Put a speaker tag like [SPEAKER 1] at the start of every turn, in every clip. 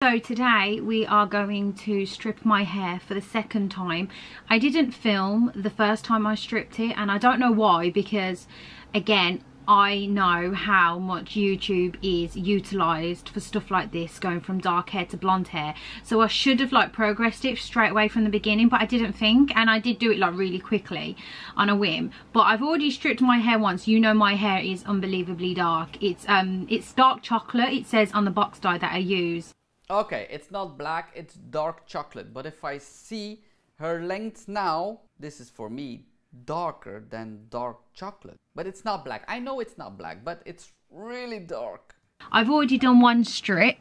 [SPEAKER 1] So today we are going to strip my hair for the second time. I didn't film the first time I stripped it, and I don't know why, because again, I know how much YouTube is utilised for stuff like this, going from dark hair to blonde hair. So I should have like progressed it straight away from the beginning, but I didn't think, and I did do it like really quickly on a whim. But I've already stripped my hair once. You know my hair is unbelievably dark. It's dark chocolate. It says on the box dye that I use.
[SPEAKER 2] Okay, it's not black, it's dark chocolate. But if I see her length now, this is for me darker than dark chocolate. But it's not black. I know it's not black, but it's really dark.
[SPEAKER 1] I've already done one strip,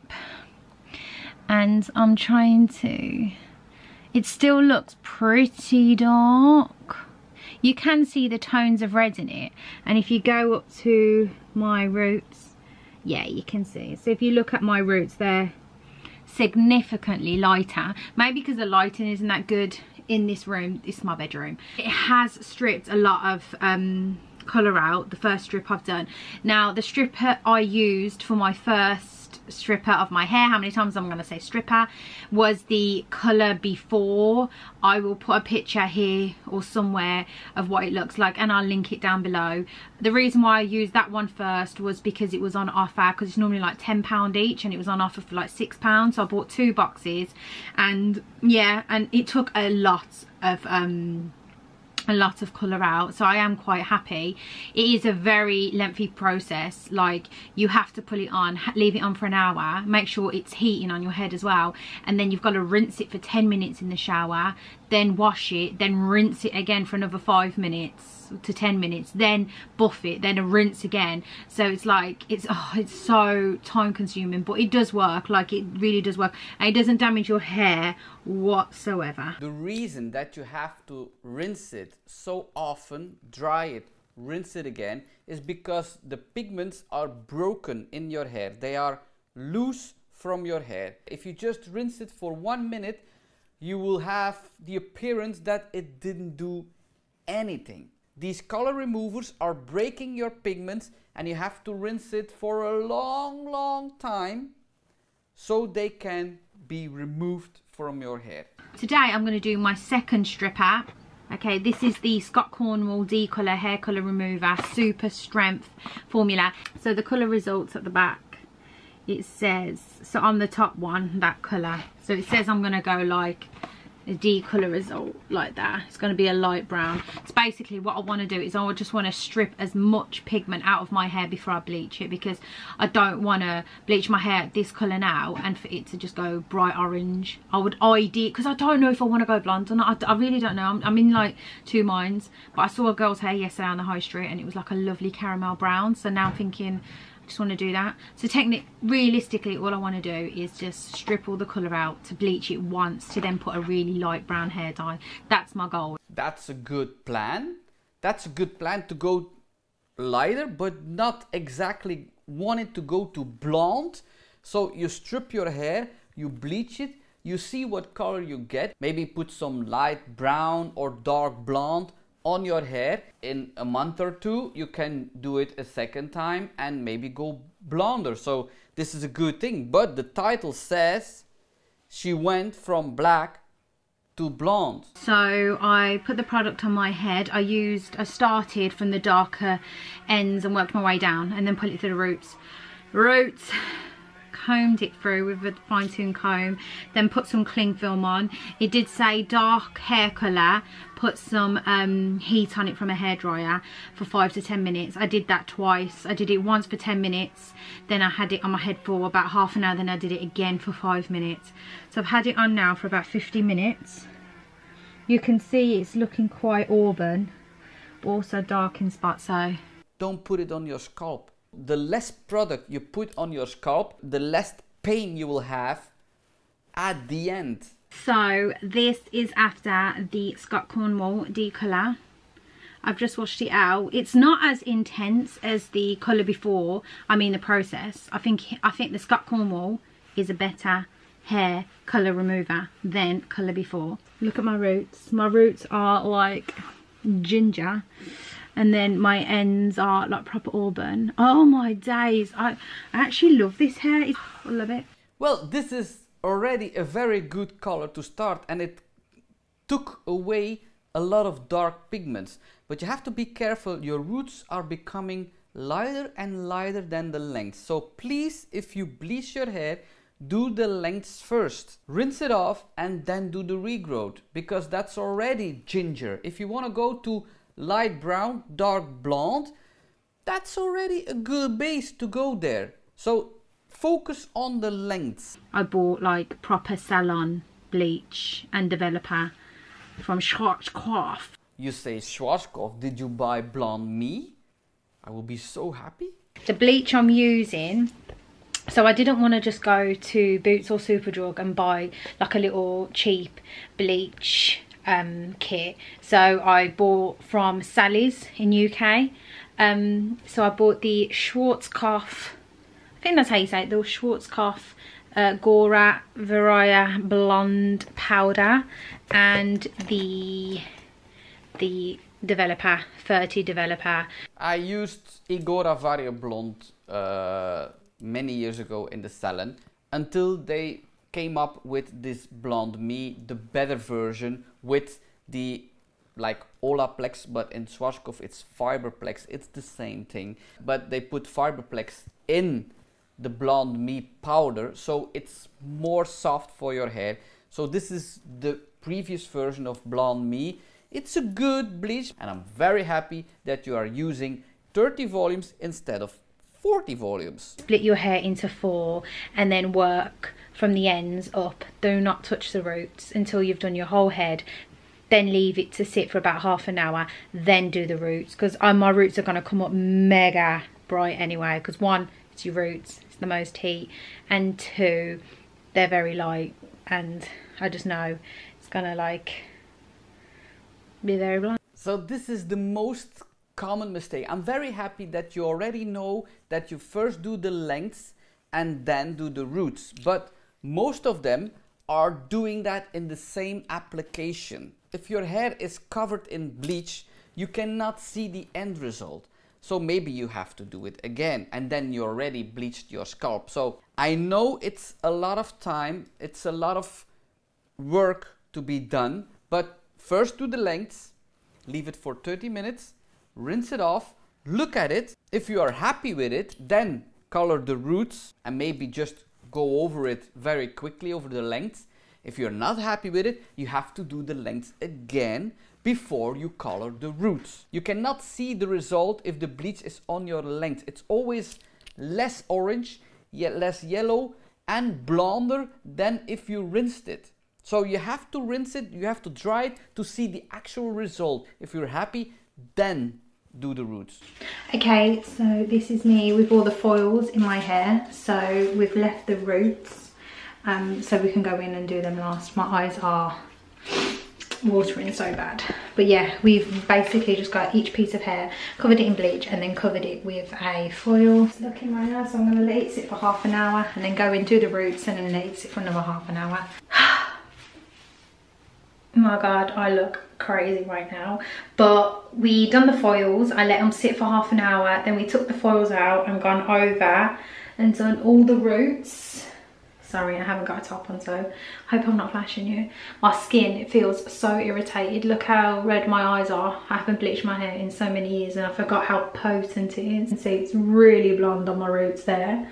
[SPEAKER 1] and I'm trying to... It still looks pretty dark. You can see the tones of red in it. And if you go up to my roots, yeah, you can see. So if you look at my roots, they're significantly lighter, maybe because the lighting isn't that good in this room. This is my bedroom. It has stripped a lot of colour out, the first strip I've done. Now the stripper I used for my first stripper of my hair, how many times I'm going to say stripper, was the colour before. I will put a picture here or somewhere of what it looks like, and I'll link it down below. The reason why I used that one first was because it was on offer, because it's normally like £10 each, and it was on offer for like £6, so I bought 2 boxes. And yeah, and it took a lot of colour out, so I am quite happy. It is a very lengthy process. Like, you have to put it on, leave it on for an hour, make sure it's heating on your head as well, and then you've got to rinse it for 10 minutes in the shower, then wash it, then rinse it again for another 5 minutes to 10 minutes, then buff it, then a rinse again. So it's like, it's so time consuming, but it does work. Like, it really does work, and it doesn't damage your hair whatsoever.
[SPEAKER 2] The reason that you have to rinse it so often, dry it, rinse it again, is because the pigments are broken in your hair. They are loose from your hair. If you just rinse it for 1 minute, you will have the appearance that it didn't do anything. These color removers are breaking your pigments, and you have to rinse it for a long time so they can be removed from your hair.
[SPEAKER 1] Today I'm going to do my second stripper. Okay, this is the Scott Cornwall D-Colour Hair Colour Remover Super Strength Formula. So the colour results at the back, it says, so on the top one, that colour, so it says I'm going to go like a D colour result like that. It's going to be a light brown. It's basically what I want to do is I just want to strip as much pigment out of my hair before I bleach it, because I don't want to bleach my hair this colour now and for it to just go bright orange. I would ID, because I don't know if I want to go blonde or not. I really don't know. I'm in like two minds. But I saw a girl's hair yesterday on the high street, and it was like a lovely caramel brown. So now I'm thinking, just want to do that. So realistically, all I want to do is just strip all the colour out, to bleach it once, to then put a really light brown hair dye. That's my goal.
[SPEAKER 2] That's a good plan. That's a good plan, to go lighter, but not exactly want it to go to blonde. So you strip your hair, you bleach it, you see what color you get. Maybe put some light brown or dark blonde on your hair. In a month or two you can do it a second time and maybe go blonder. So this is a good thing. But the title says she went from black to blonde. So
[SPEAKER 1] I put the product on my head. I started from the darker ends and worked my way down, and then put it through the roots, combed it through with a fine-tune comb, then put some cling film on. It did say dark hair colour, put some heat on it from a hairdryer for 5 to 10 minutes. I did that twice. I did it once for 10 minutes, then I had it on my head for about half an hour, then I did it again for 5 minutes. So I've had it on now for about 50 minutes. You can see it's looking quite auburn, but also dark in spots. So
[SPEAKER 2] don't put it on your scalp. The less product you put on your scalp, the less pain you will have at the end.
[SPEAKER 1] So this is after the Scott Cornwall D-Colour. I've just washed it out. It's not as intense as the colour before. I mean the process. I think the Scott Cornwall is a better hair colour remover than colour before. Look at my roots. My roots are like ginger. And then my ends are like proper auburn. Oh my days. I actually love this hair. I love it.
[SPEAKER 2] Well, this is already a very good color to start, and it took away a lot of dark pigments. But you have to be careful, your roots are becoming lighter and lighter than the length. So please, if you bleach your hair, do the lengths first. Rinse it off and then do the regrowth, because that's already ginger. If you want to go to light brown, dark blonde, that's already a good base to go there. So focus on the lengths.
[SPEAKER 1] I bought like proper salon bleach and developer from Schwarzkopf.
[SPEAKER 2] You say Schwarzkopf, did you buy Blonde Me? I will be so happy.
[SPEAKER 1] The bleach I'm using, so I didn't want to just go to Boots or Superdrug and buy like a little cheap bleach kit. So I bought from Sally's in UK. So I bought the Schwarzkopf, I think that's how you say it, the Schwarzkopf Gora Varia Blonde Powder, and the developer, 30 developer.
[SPEAKER 2] I used Igora Varia Blonde many years ago in the salon, until they came up with this Blonde Me, the better version, with the like Olaplex, but in Schwarzkopf it's Fiberplex. It's the same thing, but they put Fiberplex in the Blonde Me powder, so it's more soft for your hair. So this is the previous version of Blonde Me. It's a good bleach, and I'm very happy that you are using 30 volumes instead of 40 volumes.
[SPEAKER 1] Split your hair into 4 and then work from the ends up. Do not touch the roots until you've done your whole head. Then leave it to sit for about half an hour, then do the roots, because my roots are going to come up mega bright anyway, because 1, it's your roots, it's the most heat, and 2, they're very light, and I just know it's going to like be very blonde.
[SPEAKER 2] So this is the most common mistake. I'm very happy that you already know that you first do the lengths and then do the roots, but most of them are doing that in the same application. If your hair is covered in bleach, you cannot see the end result. So maybe you have to do it again, and then you already bleached your scalp. So I know it's a lot of time, it's a lot of work to be done, but first do the lengths, leave it for 30 minutes, rinse it off, look at it. If you are happy with it, then color the roots and maybe just go over it very quickly over the lengths. If you're not happy with it, you have to do the lengths again before you color the roots. You cannot see the result if the bleach is on your length. It's always less orange, yet less yellow and blonder than if you rinsed it. So you have to rinse it, you have to dry it to see the actual result. If you're happy, then do the roots.
[SPEAKER 1] Okay, so this is me with all the foils in my hair. So we've left the roots, so we can go in and do them last. My eyes are watering so bad. But yeah, we've basically just got each piece of hair, covered it in bleach and then covered it with a foil. It's looking right now, so I'm going to let it sit for half an hour and then go in, do the roots and then let it sit for another half an hour. Oh my god, I look crazy right now. But we done the foils, I let them sit for half an hour, then we took the foils out and gone over and done all the roots. Sorry, I haven't got a top on, so I hope I'm not flashing you. My skin, it feels so irritated. Look how red my eyes are. I haven't bleached my hair in so many years and I forgot how potent it is. And see, it's really blonde on my roots there.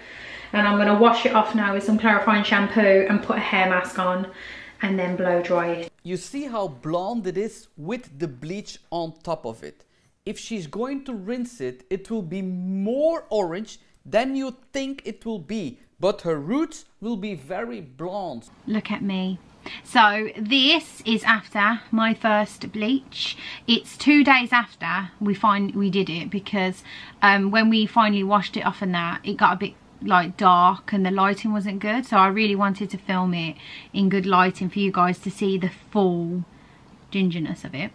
[SPEAKER 1] And I'm gonna wash it off now with some clarifying shampoo and put a hair mask on and then blow dry it.
[SPEAKER 2] You see how blonde it is with the bleach on top of it. If she's going to rinse it, it will be more orange than you think it will be. But her roots will be very blonde.
[SPEAKER 1] Look at me. So this is after my first bleach. It's 2 days after we did it, because when we finally washed it off and that, it got a bit like dark and the lighting wasn't good, so I really wanted to film it in good lighting for you guys to see the full gingerness of it.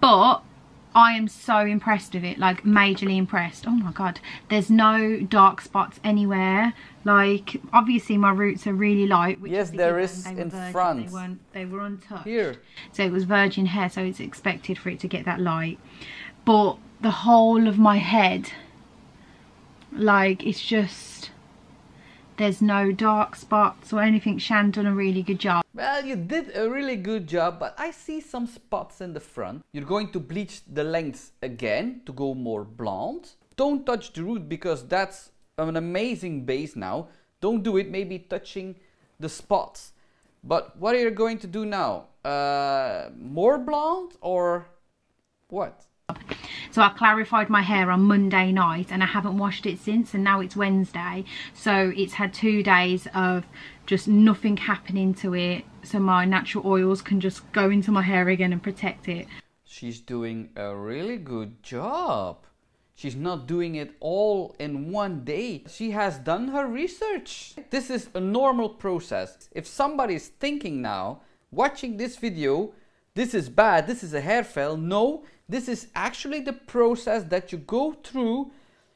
[SPEAKER 1] But I am so impressed with it, like majorly impressed. Oh my god, there's no dark spots anywhere. Like obviously my roots are really light, which
[SPEAKER 2] yes, there is in front.
[SPEAKER 1] They were untouched
[SPEAKER 2] here,
[SPEAKER 1] so it was virgin hair, so it's expected for it to get that light. But the whole of my head, like, it's just there's no dark spots or anything. Shan's done a really good job.
[SPEAKER 2] Well, you did a really good job, but I see some spots in the front. You're going to bleach the lengths again to go more blonde. Don't touch the root because that's an amazing base now. Don't do it, maybe touching the spots. But what are you going to do now? More blonde or what?
[SPEAKER 1] So I clarified my hair on Monday night and I haven't washed it since, and now it's Wednesday. So it's had 2 days of just nothing happening to it. So my natural oils can just go into my hair again and protect it.
[SPEAKER 2] She's doing a really good job. She's not doing it all in one day. She has done her research. This is a normal process. If somebody is thinking now, watching this video, this is bad, this is a hair fall. No, this is actually the process that you go through.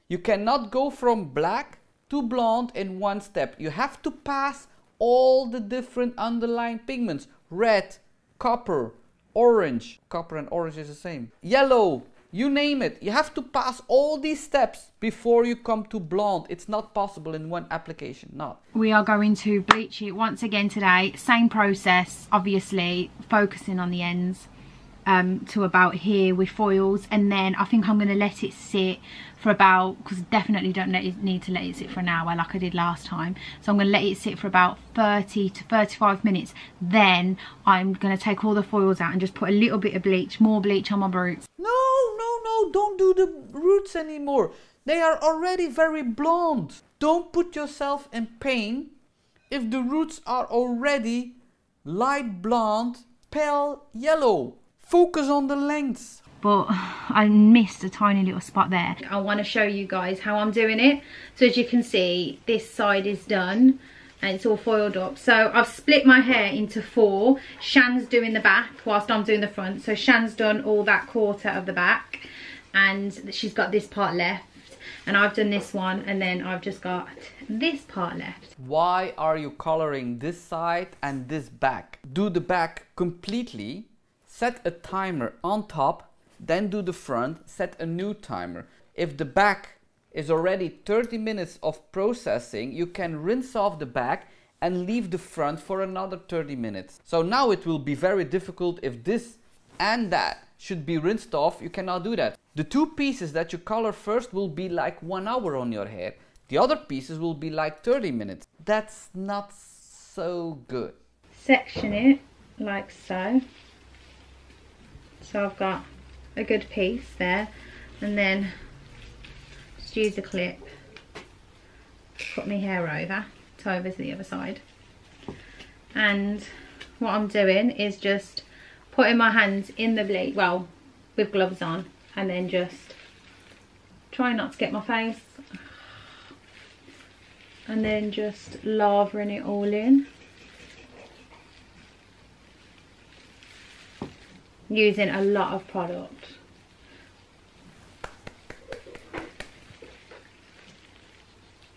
[SPEAKER 2] You cannot go from black to blonde in one step. You have to pass all the different underlying pigments. Red, copper, orange. Copper and orange is the same. Yellow. You name it. You have to pass all these steps before you come to blonde. It's not possible in one application, not.
[SPEAKER 1] We are going to bleach it once again today. Same process, obviously, focusing on the ends to about here with foils. And then I think I'm going to let it sit for about, because definitely don't need to let it sit for an hour like I did last time. So I'm going to let it sit for about 30 to 35 minutes. Then I'm going to take all the foils out and just put a little bit of bleach, more bleach on my roots.
[SPEAKER 2] No, don't do the roots anymore. They are already very blonde. Don't put yourself in pain if the roots are already light blonde, pale yellow. Focus on the lengths.
[SPEAKER 1] But I missed a tiny little spot there. I want to show you guys how I'm doing it. So as you can see, this side is done and it's all foiled up. So I've split my hair into 4. Shan's doing the back whilst I'm doing the front. So Shan's done all that quarter of the back and she's got this part left. And I've done this one and then I've just got this part left.
[SPEAKER 2] Why are you coloring this side and this back? Do the back completely, set a timer on top, then do the front, set a new timer. If the back is already 30 minutes of processing, you can rinse off the back and leave the front for another 30 minutes. So now it will be very difficult if this and that should be rinsed off. You cannot do that. The 2 pieces that you color first will be like 1 hour on your hair. The other pieces will be like 30 minutes. That's not so good.
[SPEAKER 1] Section it like so. So I've got a good piece there, and then just use a clip, put my hair over to the other side. And what I'm doing is just putting my hands in the bleach, well, with gloves on, and then just try not to get my face, and then just lavering it all in. Using a lot of product.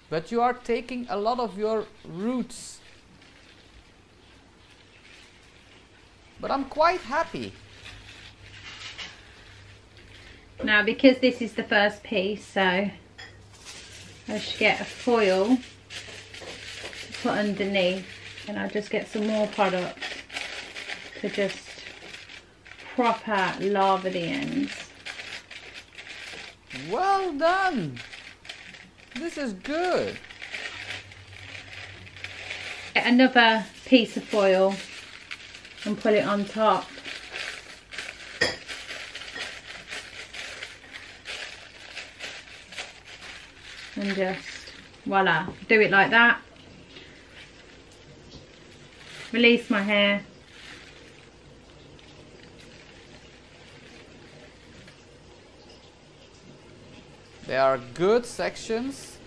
[SPEAKER 2] But you are taking a lot of your roots. But I'm quite happy.
[SPEAKER 1] Now because this is the first piece, so I should get a foil to put underneath, and I'll just get some more product to just proper lava the ends.
[SPEAKER 2] Well done. This is good.
[SPEAKER 1] Get another piece of foil and put it on top. And just voila, do it like that. Release my hair.
[SPEAKER 2] They are good sections.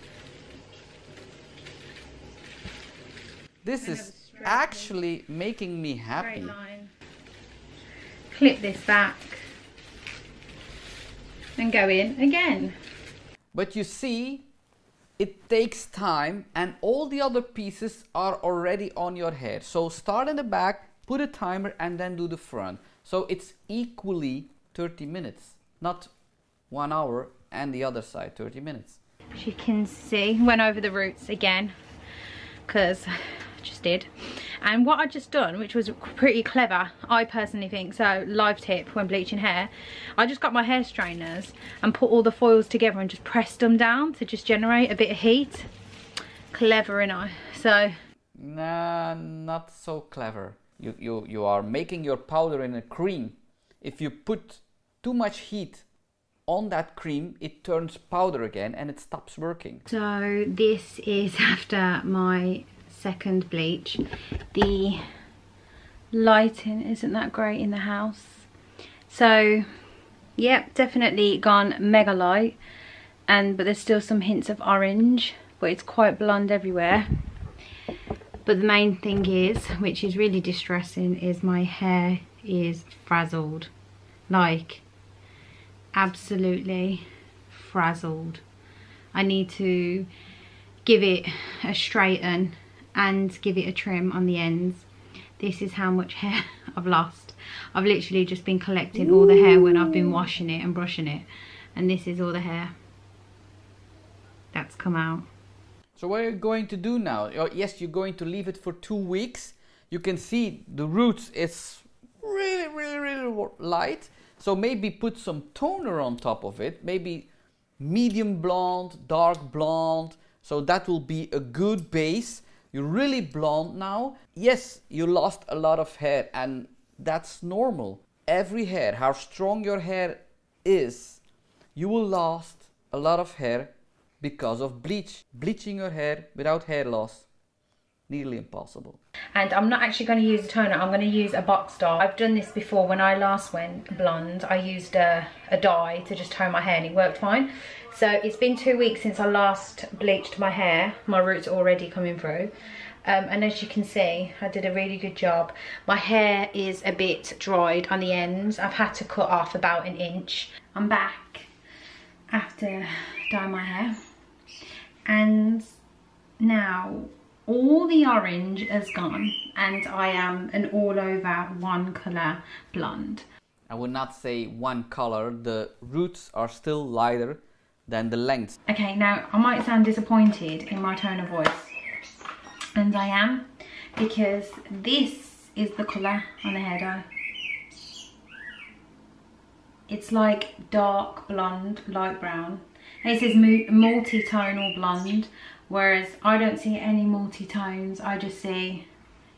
[SPEAKER 2] This is actually making me happy.
[SPEAKER 1] Clip this back and go in again.
[SPEAKER 2] But you see, it takes time and all the other pieces are already on your hair. So start in the back, put a timer and then do the front. So it's equally 30 minutes, not 1 hour and the other side 30 minutes.
[SPEAKER 1] As you can see, went over the roots again. because I just did. And what I just done, which was pretty clever, I personally think, so live tip when bleaching hair, I just got my hair strainers and put all the foils together and just pressed them down to just generate a bit of heat. Clever, innit? So
[SPEAKER 2] nah, not so clever. You are making your powder in a cream. If you put too much heat on that cream, it turns powder again and it stops working.
[SPEAKER 1] So this is after my second bleach. The lighting isn't that great in the house, so yep, definitely gone mega light, but there's still some hints of orange, but it's quite blonde everywhere. But the main thing is, which is really distressing, is my hair is frazzled, like absolutely frazzled. I need to give it a straighten and give it a trim on the ends. This is how much hair I've lost. I've literally just been collecting all the hair when I've been washing it and brushing it, and this is all the hair that's come out.
[SPEAKER 2] So what are you going to do now? Yes, you're going to leave it for 2 weeks. You can see the roots is really light. So maybe put some toner on top of it. Maybe medium blonde, dark blonde. So that will be a good base. You're really blonde now. Yes, you lost a lot of hair and that's normal. Every hair, how strong your hair is, you will lose a lot of hair because of bleach. Bleaching your hair without hair loss, nearly impossible.
[SPEAKER 1] And I'm not actually going to use a toner, I'm going to use a box dye. I've done this before. When I last went blonde, I used a dye to just tone my hair and it worked fine. So it's been 2 weeks since I last bleached my hair. My roots are already coming through. And as you can see, I did a really good job. My hair is a bit dried on the ends. I've had to cut off about 1 inch. I'm back after dyeing my hair. And now all the orange has gone and I am an all over one colour blonde.
[SPEAKER 2] I would not say one color. The roots are still lighter than the length.
[SPEAKER 1] Okay, now I might sound disappointed in my tone of voice, and I am, because this is the colour on the hair dye. It's like dark blonde, light brown, and it says multi-tonal blonde, whereas I don't see any multi-tones, I just see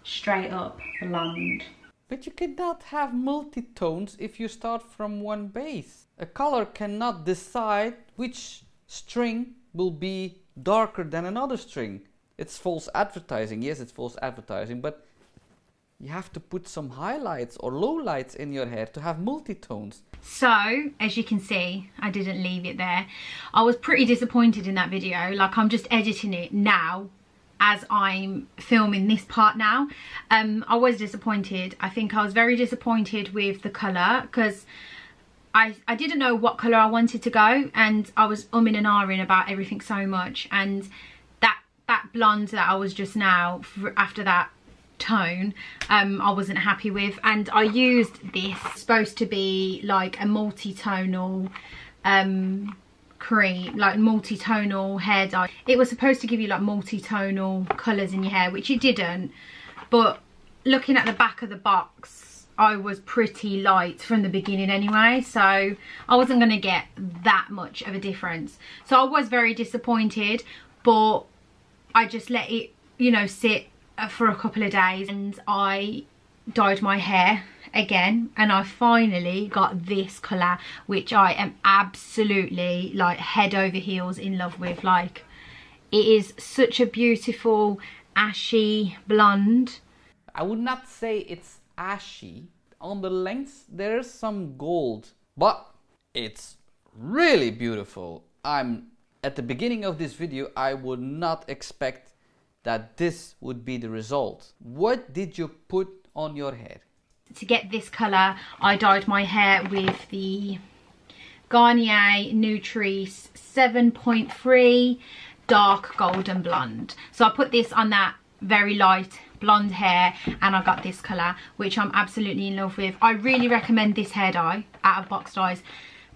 [SPEAKER 1] straight up blonde.
[SPEAKER 2] But you cannot have multi-tones if you start from one base. A color cannot decide which string will be darker than another string. It's false advertising. Yes, it's false advertising, but you have to put some highlights or lowlights in your hair to have multi-tones.
[SPEAKER 1] So, as you can see, I didn't leave it there. I was pretty disappointed in that video. Like, I'm just editing it now as I'm filming this part now. I was disappointed. I think I was very disappointed with the colour, because I didn't know what colour I wanted to go, and I was umming and ahhing about everything so much, and that blonde that I was just now, after that tone, I wasn't happy with. And I used this, supposed to be like a multi-tonal cream, like multi-tonal hair dye. It was supposed to give you like multi-tonal colours in your hair, which it didn't. But looking at the back of the box, I was pretty light from the beginning anyway, so I wasn't going to get that much of a difference. So I was very disappointed, but I just let it, you know, sit for a couple of days, and I dyed my hair again, and I finally got this colour, which I am absolutely like head over heels in love with. Like, it is such a beautiful ashy blonde.
[SPEAKER 2] I would not say it's ashy. On the length there's some gold, but it's really beautiful. At the beginning of this video, I would not expect that this would be the result. What did you put on your hair?
[SPEAKER 1] To get this colour, I dyed my hair with the Garnier Nutrice 7.3 dark golden blonde. So I put this on that very light blonde hair, and I got this colour, which I'm absolutely in love with. I really recommend this hair dye out of box dyes.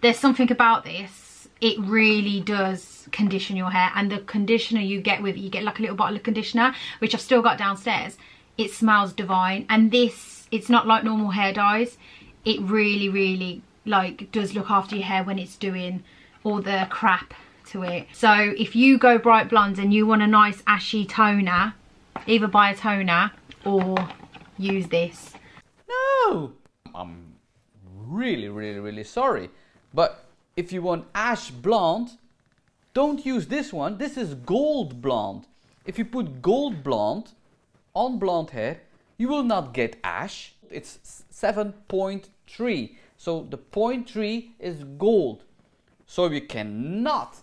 [SPEAKER 1] There's something about this. it really does condition your hair. And the conditioner you get with it, you get like a little bottle of conditioner, which I've still got downstairs. It smells divine. And this, it's not like normal hair dyes. It really, really like does look after your hair when it's doing all the crap to it. So if you go bright blonde and you want a nice ashy toner, either buy a toner or use this.
[SPEAKER 2] No, I'm really sorry, but if you want ash blonde, don't use this one. This is gold blonde. If you put gold blonde on blonde hair, you will not get ash. It's 7.3, so the 0.3 is gold, so you cannot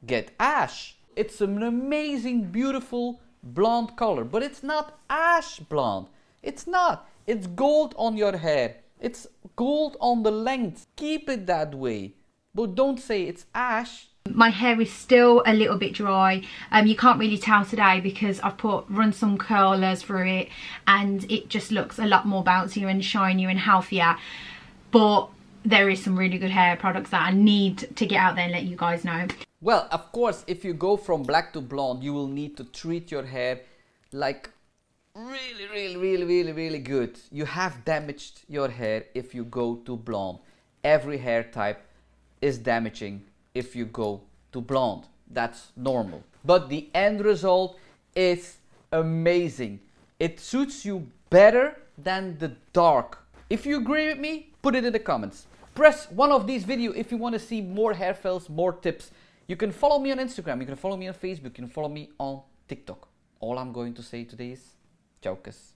[SPEAKER 2] get ash. It's an amazing, beautiful blonde color, but it's not ash blonde. It's not. It's gold on your hair. It's gold on the length. Keep it that way, but don't say it's ash.
[SPEAKER 1] My hair is still a little bit dry. You can't really tell today because I've run some curlers through it, and it just looks a lot more bouncier and shinier and healthier. But there is some really good hair products that I need to get out there and let you guys know.
[SPEAKER 2] Well, of course, if you go from black to blonde, you will need to treat your hair like really good. You have damaged your hair if you go to blonde. Every hair type is damaging if you go to blonde. That's normal. But the end result is amazing. It suits you better than the dark. If you agree with me, put it in the comments. Press one of these videos if you want to see more hair fails, more tips. You can follow me on Instagram, you can follow me on Facebook, you can follow me on TikTok. All I'm going to say today is, tchaukas.